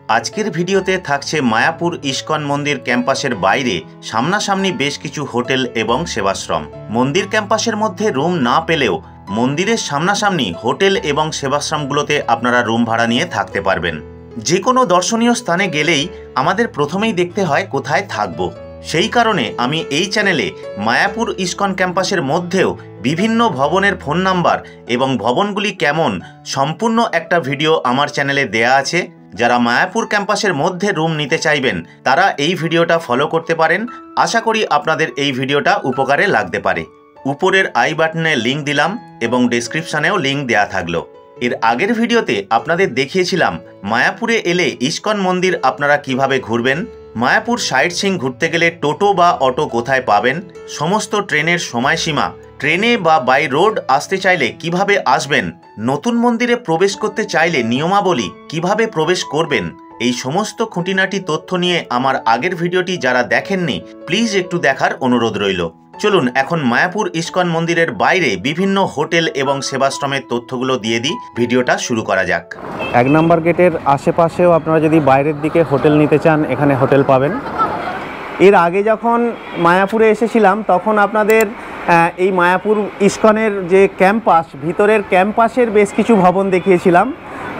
আজকের ভিডিওতে থাকছে মায়াপুর ইস্কন মন্দির ক্যাম্পাসের বাইরে সামনাসামনি বেশ কিছু হোটেল এবং সেবাশ্রম। মন্দির ক্যাম্পাসের মধ্যে রুম না পেলেও মন্দিরের সামনাসামনি হোটেল এবং সেবাশ্রমগুলোতে আপনারা রুম ভাড়া নিয়ে থাকতে পারবেন। যে কোনো দর্শনীয় স্থানে গেলেই আমাদের প্রথমেই দেখতে হয় কোথায় থাকব। সেই কারণে আমি এই চ্যানেলে মায়াপুর ইস্কন ক্যাম্পাসের মধ্যেও বিভিন্ন ভবনের ফোন নাম্বার এবং ভবনগুলি কেমন সম্পূর্ণ একটা ভিডিও আমার চ্যানেলে দেয়া আছে। যারা মায়াপুর ক্যাম্পাসের মধ্যে রুম নিতে চাইবেন তারা এই ভিডিওটা ফলো করতে পারেন। আশা করি আপনাদের এই ভিডিওটা উপকারে লাগতে পারে। উপরের আই বাটনে লিঙ্ক দিলাম এবং ডেসক্রিপশনেও লিঙ্ক দেয়া থাকলো। এর আগের ভিডিওতে আপনাদের দেখিয়েছিলাম মায়াপুরে এলে ইস্কন মন্দির আপনারা কিভাবে ঘুরবেন, মায়াপুর সাইট সিইং ঘুরতে গেলে টোটো বা অটো কোথায় পাবেন, সমস্ত ট্রেনের সময়সীমা, ট্রেনে বা বাই রোড আসতে চাইলে কিভাবে আসবেন, নতুন মন্দিরে প্রবেশ করতে চাইলে নিয়মাবলী কিভাবে প্রবেশ করবেন, এই সমস্ত খুঁটিনাটি তথ্য নিয়ে আমার আগের ভিডিওটি যারা দেখেননি প্লিজ একটু দেখার অনুরোধ রইল। চলুন এখন মায়াপুর ইস্কন মন্দিরের বাইরে বিভিন্ন হোটেল এবং সেবাশ্রমের তথ্যগুলো দিয়ে দিই। ভিডিওটা শুরু করা যাক। 1 নম্বর গেটের আশেপাশেও আপনারা যদি বাইরের দিকে হোটেল নিতে চান এখানে হোটেল পাবেন। এর আগে যখন মায়াপুরে এসেছিলাম তখন আপনাদের এই মায়াপুর ইস্কনের যে ক্যাম্পাস, ভিতরের ক্যাম্পাসের বেশ কিছু ভবন দেখিয়েছিলাম।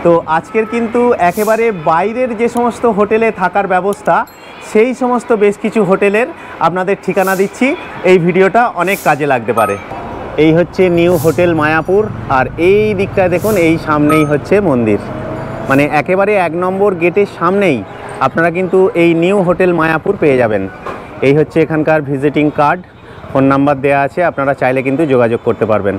তো আজকের কিন্তু একেবারে বাইরের যে সমস্ত হোটেলে থাকার ব্যবস্থা সেই সমস্ত বেশ কিছু হোটেলের আপনাদের ঠিকানা দিচ্ছি। এই ভিডিওটা অনেক কাজে লাগতে পারে। এই হচ্ছে নিউ হোটেল মায়াপুর, আর এই দিকটায় দেখুন এই সামনেই হচ্ছে মন্দির, মানে একেবারে 1 নম্বর গেটের সামনেই আপনারা কিন্তু এই নিউ হোটেল মায়াপুর পেয়ে যাবেন। এই হচ্ছে এখানকার ভিজিটিং কার্ড, ফোন নাম্বার দেওয়া আছে, আপনারা চাইলে কিন্তু যোগাযোগ করতে পারবেন।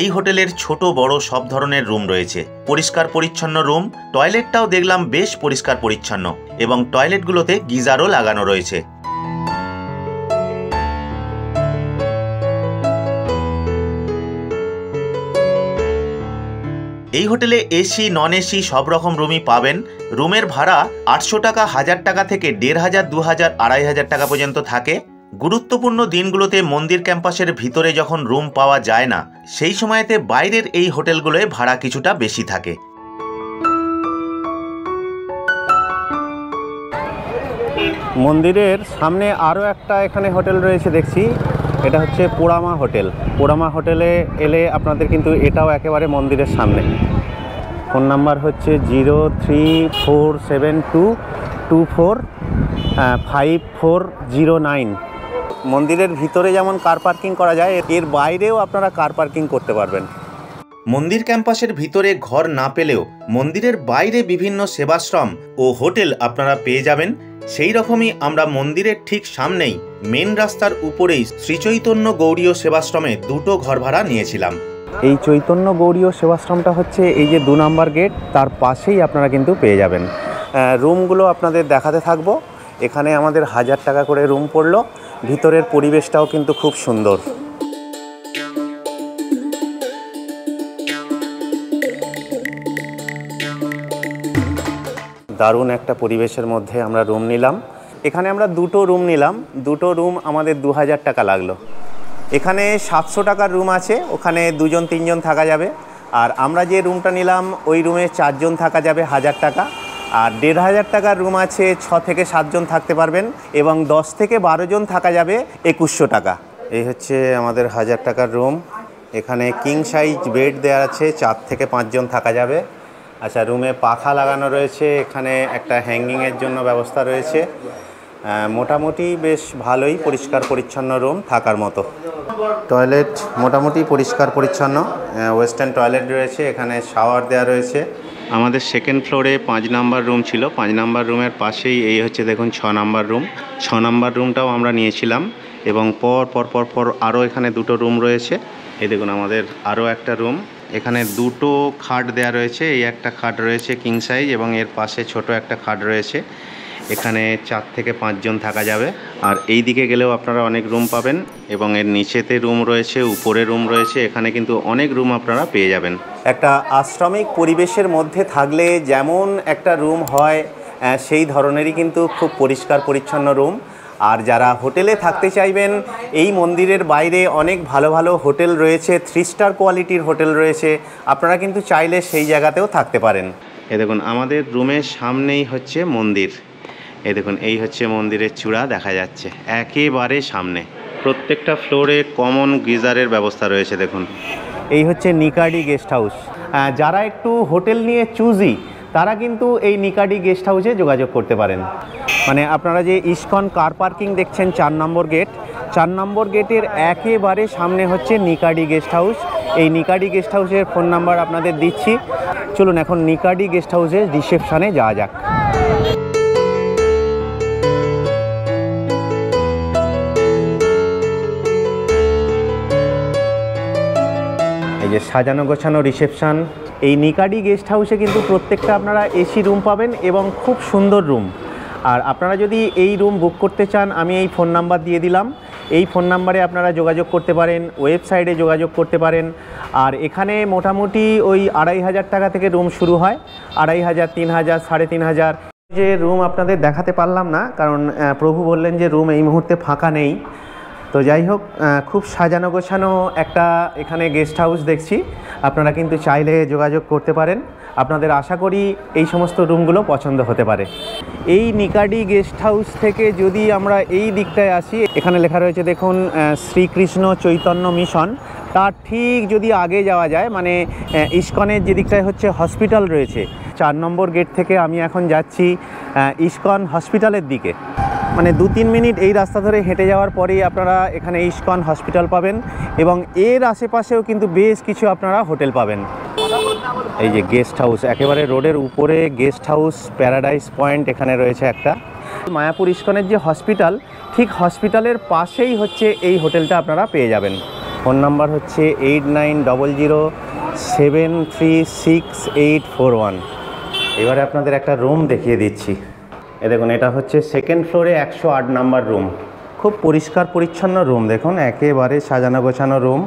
এই হোটেলের ছোট বড় সব ধরনের রুম রয়েছে। পরিষ্কার পরিচ্ছন্ন রুম, টয়লেটটাও দেখলাম বেশ পরিষ্কার পরিচ্ছন্ন এবং টয়লেটগুলোতে গিজারও লাগানো রয়েছে। এই হোটেলে এসি নন এসি সব রকম রুমই পাবেন। রুমের ভাড়া 800 টাকা, 1000 টাকা থেকে 1500, 2000, 2500 টাকা পর্যন্ত থাকে। গুরুত্বপূর্ণ দিনগুলোতে মন্দির ক্যাম্পাসের ভিতরে যখন রুম পাওয়া যায় না সেই সময়তে বাইরের এই হোটেলগুলোয় ভাড়া কিছুটা বেশি থাকে। মন্দিরের সামনে আরও একটা এখানে হোটেল রয়েছে দেখছি, এটা হচ্ছে পোড়ামা হোটেল। পোড়ামা হোটেলে এলে আপনাদের কিন্তু এটাও একেবারে মন্দিরের সামনে। ফোন নাম্বার হচ্ছে 034722454009। মন্দিরের ভিতরে যেমন কার পার্কিং করা যায় এর বাইরেও আপনারা কার পার্কিং করতে পারবেন। মন্দির ক্যাম্পাসের ভিতরে ঘর না পেলেও মন্দিরের বাইরে বিভিন্ন সেবাশ্রম ও হোটেল আপনারা পেয়ে যাবেন। সেই রকমই আমরা মন্দিরের ঠিক সামনেই মেন রাস্তার উপরেই শ্রীচৈতন্য গৌড়ীয় সেবাশ্রমে 2টো ঘর ভাড়া নিয়েছিলাম। এই চৈতন্য গৌড়ীয় সেবাশ্রমটা হচ্ছে এই যে 2 নম্বর গেট, তার পাশেই আপনারা কিন্তু পেয়ে যাবেন। রুমগুলো আপনাদের দেখাতে থাকবো। এখানে আমাদের 1000 টাকা করে রুম পড়লো। ভিতরের পরিবেশটাও কিন্তু খুব সুন্দর। দারুণ একটা পরিবেশের মধ্যে আমরা রুম নিলাম। এখানে আমরা 2টো রুম নিলাম। 2টো রুম আমাদের 2000 টাকা লাগলো। এখানে 700 টাকার রুম আছে, ওখানে 2জন 3জন থাকা যাবে। আর আমরা যে রুমটা নিলাম ওই রুমে 4 জন থাকা যাবে 1000 টাকা। আর 1500 টাকার রুম আছে, 6 থেকে 7 জন থাকতে পারবেন এবং 10 থেকে 12 জন থাকা যাবে 2100 টাকা। এই হচ্ছে আমাদের 1000 টাকার রুম। এখানে কিং সাইজ বেড দেওয়া আছে, 4 থেকে 5 জন থাকা যাবে। আচ্ছা, রুমে পাখা লাগানো রয়েছে, এখানে একটা হ্যাঙ্গিংয়ের জন্য ব্যবস্থা রয়েছে। মোটামুটি বেশ ভালোই পরিষ্কার পরিচ্ছন্ন রুম, থাকার মতো। টয়লেট মোটামুটি পরিষ্কার পরিচ্ছন্ন, ওয়েস্টার্ন টয়লেট রয়েছে, এখানে শাওয়ার দেওয়া রয়েছে। আমাদের 2nd ফ্লোরে 5 নম্বর রুম ছিল। 5 নম্বর রুমের পাশেই এই হচ্ছে দেখুন 6 নম্বর রুম। 6 নম্বর রুমটাও আমরা নিয়েছিলাম এবং পর আরও এখানে 2টো রুম রয়েছে। এই দেখুন আমাদের আরও একটা রুম। এখানে 2টো খাট দেওয়া রয়েছে, এই একটা খাট রয়েছে কিং সাইজ এবং এর পাশে ছোট একটা খাট রয়েছে। এখানে 4 থেকে 5 জন থাকা যাবে। আর এই দিকে গেলেও আপনারা অনেক রুম পাবেন এবং এর নিচেতে রুম রয়েছে, উপরে রুম রয়েছে, এখানে কিন্তু অনেক রুম আপনারা পেয়ে যাবেন। একটা আশ্রমিক পরিবেশের মধ্যে থাকলে যেমন একটা রুম হয় সেই ধরনেরই কিন্তু খুব পরিষ্কার পরিচ্ছন্ন রুম। আর যারা হোটেলে থাকতে চাইবেন, এই মন্দিরের বাইরে অনেক ভালো ভালো হোটেল রয়েছে, 3 স্টার কোয়ালিটির হোটেল রয়েছে, আপনারা কিন্তু চাইলে সেই জায়গাতেও থাকতে পারেন। এই দেখুন আমাদের রুমের সামনেই হচ্ছে মন্দির। এই দেখুন এই হচ্ছে মন্দিরের চূড়া দেখা যাচ্ছে একেবারে সামনে। প্রত্যেকটা ফ্লোরে কমন গিজারের ব্যবস্থা রয়েছে। দেখুন এই হচ্ছে নিকাডি গেস্ট হাউস। যারা একটু হোটেল নিয়ে চুজি তারা কিন্তু এই নিকাডি গেস্ট হাউসে যোগাযোগ করতে পারেন। মানে আপনারা যে ইস্কন কার পার্কিং দেখছেন 4 নম্বর গেট, 4 নম্বর গেটের একেবারে সামনে হচ্ছে নিকাডি গেস্ট হাউস। এই নিকাডি গেস্ট হাউসের ফোন নাম্বার আপনাদের দিচ্ছি। চলুন এখন নিকাডি গেস্ট হাউসের রিসেপশনে যাওয়া যাক। এই যে সাজানো গোছানো রিসেপশন। এই নিকাডি গেস্ট হাউসে কিন্তু প্রত্যেকটা আপনারা এসি রুম পাবেন এবং খুব সুন্দর রুম। আর আপনারা যদি এই রুম বুক করতে চান, আমি এই ফোন নাম্বার দিয়ে দিলাম, এই ফোন নাম্বারে আপনারা যোগাযোগ করতে পারেন, ওয়েবসাইটে যোগাযোগ করতে পারেন। আর এখানে মোটামুটি ওই 2500 টাকা থেকে রুম শুরু হয়, 2500, 3000, 3500। যে রুম আপনাদের দেখাতে পারলাম না কারণ প্রভু বললেন যে রুম এই মুহূর্তে ফাঁকা নেই। তো যাই হোক, খুব সাজানো গোছানো একটা এখানে গেস্ট হাউস দেখছি। আপনারা কিন্তু চাইলে যোগাযোগ করতে পারেন। আপনাদের আশা করি এই সমস্ত রুমগুলো পছন্দ হতে পারে। এই নিকাডি গেস্ট হাউস থেকে যদি আমরা এই দিকটায় আসি, এখানে লেখা রয়েছে দেখুন শ্রীকৃষ্ণ চৈতন্য মিশন। তার ঠিক যদি আগে যাওয়া যায়, মানে ইস্কনের যে দিকটায় হচ্ছে হসপিটাল রয়েছে, 4 নম্বর গেট থেকে আমি এখন যাচ্ছি ইস্কন হসপিটালের দিকে। মানে 2-3 মিনিট এই রাস্তা ধরে হেঁটে যাওয়ার পরেই আপনারা এখানে ইস্কন হসপিটাল পাবেন এবং এর আশেপাশেও কিন্তু বেশ কিছু আপনারা হোটেল পাবেন। এই যে গেস্ট হাউস, একেবারে রোডের উপরে গেস্ট হাউস প্যারাডাইস পয়েন্ট এখানে রয়েছে একটা। মায়াপুর ইস্কনের যে হসপিটাল, ঠিক হসপিটালের পাশেই হচ্ছে এই হোটেলটা আপনারা পেয়ে যাবেন। ফোন নাম্বার হচ্ছে 8900736841। এবারে আপনাদের একটা রুম দেখিয়ে দিচ্ছি। এ দেখুন এটা হচ্ছে 2nd ফ্লোরে 108 নাম্বার রুম। খুব পরিষ্কার পরিচ্ছন্ন রুম, দেখুন একেবারে সাজানো গোছানো রুম।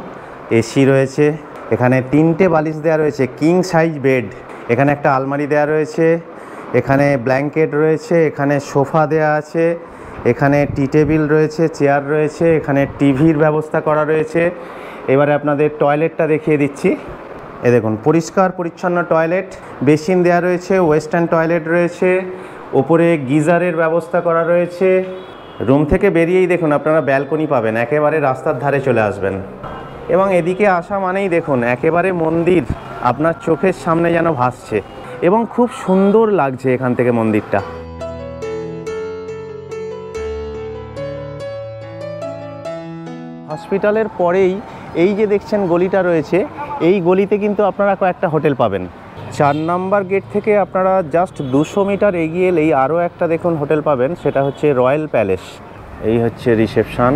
এসি রয়েছে, এখানে 3টে বালিশ দেওয়া রয়েছে, কিং সাইজ বেড। এখানে একটা আলমারি দেওয়া রয়েছে, এখানে ব্ল্যাঙ্কেট রয়েছে, এখানে সোফা দেওয়া আছে, এখানে টি টেবিল রয়েছে, চেয়ার রয়েছে, এখানে টিভির ব্যবস্থা করা রয়েছে। এবারে আপনাদের টয়লেটটা দেখিয়ে দিচ্ছি। এ দেখুন পরিষ্কার পরিচ্ছন্ন টয়লেট, বেসিন দেওয়া রয়েছে, ওয়েস্টার্ন টয়লেট রয়েছে, ওপরে গিজারের ব্যবস্থা করা রয়েছে। রুম থেকে বেরিয়েই দেখুন আপনারা ব্যালকনি পাবেন, একেবারে রাস্তার ধারে চলে আসবেন। এবং এদিকে আসা মানেই দেখুন একেবারে মন্দির আপনার চোখের সামনে যেন ভাসছে এবং খুব সুন্দর লাগছে এখান থেকে মন্দিরটা। হসপিটালের পরেই এই যে দেখছেন গলিটা রয়েছে, এই গলিতে কিন্তু আপনারা কয়েকটা হোটেল পাবেন। 4 নম্বর গেট থেকে আপনারা জাস্ট 200 মিটার এগিয়ে এলেই আরও একটা দেখুন হোটেল পাবেন, সেটা হচ্ছে রয়্যাল প্যালেস। এই হচ্ছে রিসেপশন।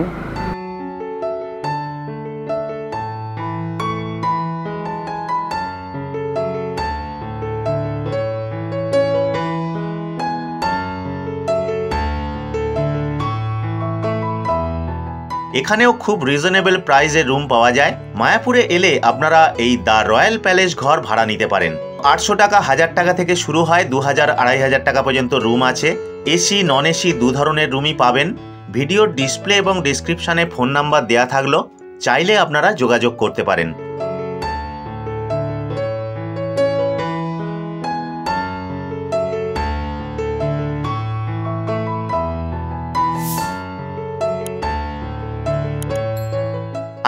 এখানেও খুব রিজনেবল প্রাইসে রুম পাওয়া যায়। মায়াপুরে এলে আপনারা এই দ্য রয়্যাল প্যালেস ঘর ভাড়া নিতে পারেন। 800 টাকা, 1000 টাকা থেকে শুরু হয়, 2000, 2500 টাকা পর্যন্ত রুম আছে। এসি নন এসি 2 ধরনের রুমই পাবেন। ভিডিওর ডিসপ্লে এবং ডেসক্রিপশনে ফোন নাম্বার দেওয়া থাকলো, চাইলে আপনারা যোগাযোগ করতে পারেন।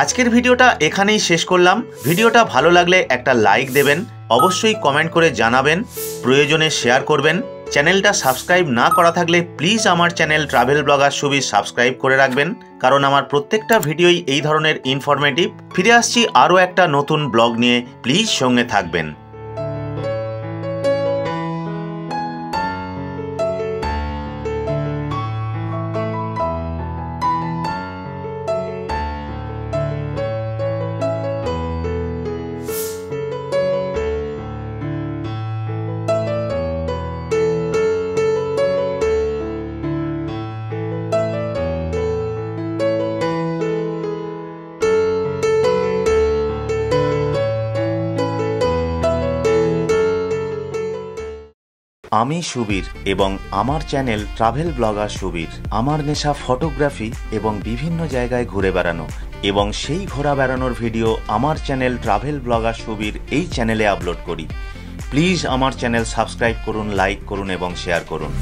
আজকের ভিডিওটা এখানেই শেষ করলাম। ভিডিওটা ভালো লাগলে একটা লাইক দেবেন, অবশ্যই কমেন্ট করে জানাবেন, প্রয়োজনে শেয়ার করবেন। চ্যানেলটা সাবস্ক্রাইব না করা থাকলে প্লিজ আমার চ্যানেল ট্রাভেল ব্লগার সুবি সাবস্ক্রাইব করে রাখবেন, কারণ আমার প্রত্যেকটা ভিডিওই এই ধরনের ইনফরমেটিভ। ফিরে আসছি আরও একটা নতুন ব্লগ নিয়ে, প্লিজ সঙ্গে থাকবেন। আমি সুবীর এবং আমার চ্যানেল ট্রাভেল ব্লগার সুবীর। আমার নেশা ফটোগ্রাফি এবং বিভিন্ন জায়গায় ঘুরে বেড়ানো, এবং সেই ঘোরা বেড়ানোর ভিডিও আমার চ্যানেল ট্রাভেল ব্লগার সুবীর এই চ্যানেলে আপলোড করি। প্লিজ আমার চ্যানেল সাবস্ক্রাইব করুন, লাইক করুন এবং শেয়ার করুন।